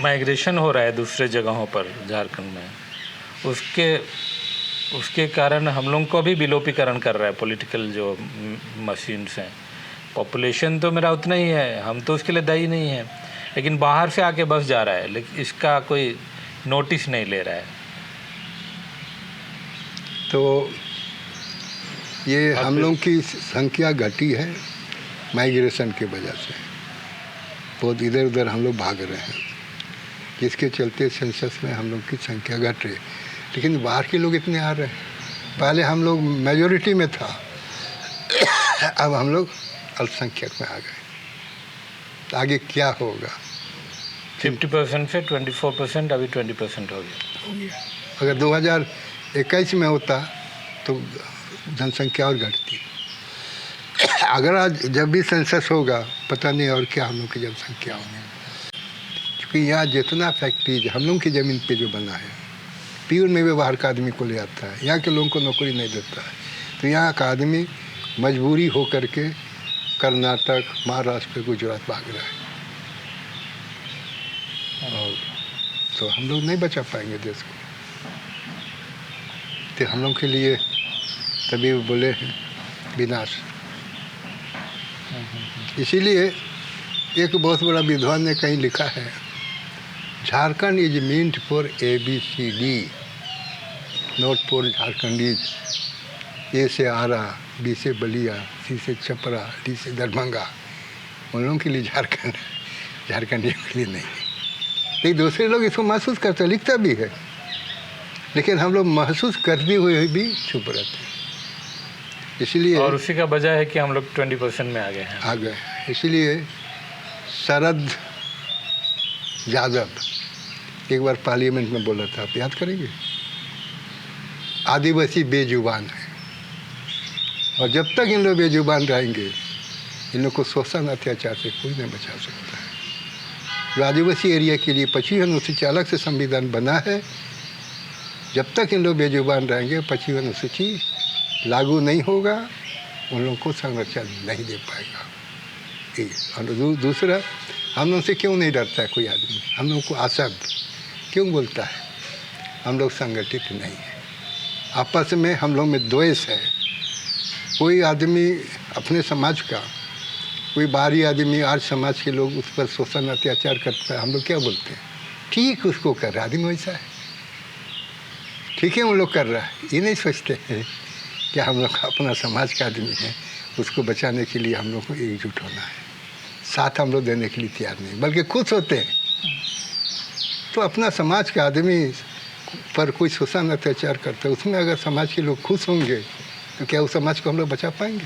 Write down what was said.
Migration हो रहा है दूसरे जगहों पर झारखंड में, उसके कारण हम लोग को भी विलोपीकरण कर रहा है पॉलिटिकल जो मशीन्स हैं। पॉपुलेशन तो मेरा उतना ही है, हम तो उसके लिए दायी नहीं है, लेकिन बाहर से आके बस जा रहा है, लेकिन इसका कोई नोटिस नहीं ले रहा है। तो ये हम लोग की संख्या घटी है माइग्रेशन की वजह से, बहुत इधर उधर हम लोग भाग रहे हैं, जिसके चलते सेंसस में हम लोग की संख्या घट रही है। लेकिन बाहर के लोग इतने आ रहे हैं, पहले हम लोग मेजॉरिटी में था, अब हम लोग अल्पसंख्यक में आ गए, तो आगे क्या होगा? 50% से 24%, अभी 20% हो गया। अगर 2021 में होता तो जनसंख्या और घटती। अगर आज जब भी सेंसस होगा पता नहीं और क्या हम लोग की जनसंख्या होगी, क्योंकि यहाँ जितना फैक्ट्रीज हम लोग की ज़मीन पे जो बना है, प्योर में भी बाहर का आदमी को ले आता है, यहाँ के लोगों को नौकरी नहीं देता है। तो यहाँ का आदमी मजबूरी हो करके कर्नाटक, महाराष्ट्र, गुजरात भाग रहा है, और तो हम लोग नहीं बचा पाएंगे देश को। तो हम लोग के लिए तभी वो बोले हैं विनाश। इसीलिए एक बहुत बड़ा विद्वान ने कहीं लिखा है, Jharkhand is meant for ABCD, not for Jharkhandis. A से आरा, बी से बलिया, सी से छपरा, डी से दरभंगा। उन लोगों के लिए झारखंड, झारखंडियों के लिए नहीं। लेकिन दूसरे लोग इसको महसूस करते, लिखता भी है, लेकिन हम लोग महसूस करते हुए भी चुप रहते हैं। इसलिए, और उसी का वजह है कि हम लोग 20% में आ गए हैं। आ गए। इसलिए शरद यादव एक बार पार्लियामेंट में बोला था, आप याद करेंगे, आदिवासी बेजुबान है, और जब तक इन लोग बेजुबान रहेंगे, इन लोग को शोषण अत्याचार से कोई नहीं बचा सकता है। जो आदिवासी एरिया के लिए 25 अनुसूची अलग से संविधान बना है, जब तक इन लोग बेजुबान रहेंगे 25 अनुसूची लागू नहीं होगा, उन लोगों को संरक्षण नहीं दे पाएगा। और दूसरा, हम लोग से क्यों नहीं डरता है कोई आदमी? हम लोग को आशा क्यों बोलता है? हम लोग संगठित नहीं है, आपस में हम लोग में द्वेष है। कोई आदमी अपने समाज का, कोई बाहरी आदमी आज समाज के लोग उस पर शोषण अत्याचार करता है, हम लोग क्या बोलते हैं? ठीक उसको कर रहा है, आदमी वैसा है, ठीक है उन लोग कर रहा है। ये नहीं सोचते हैं कि हम लोग अपना समाज का आदमी है, उसको बचाने के लिए हम लोग को एकजुट होना है, साथ हम लोग देने के लिए तैयार नहीं, बल्कि खुश होते हैं। तो अपना समाज का आदमी पर कोई शोषण अत्याचार करता है, उसमें अगर समाज के लोग खुश होंगे तो क्या उस समाज को हम लोग बचा पाएंगे?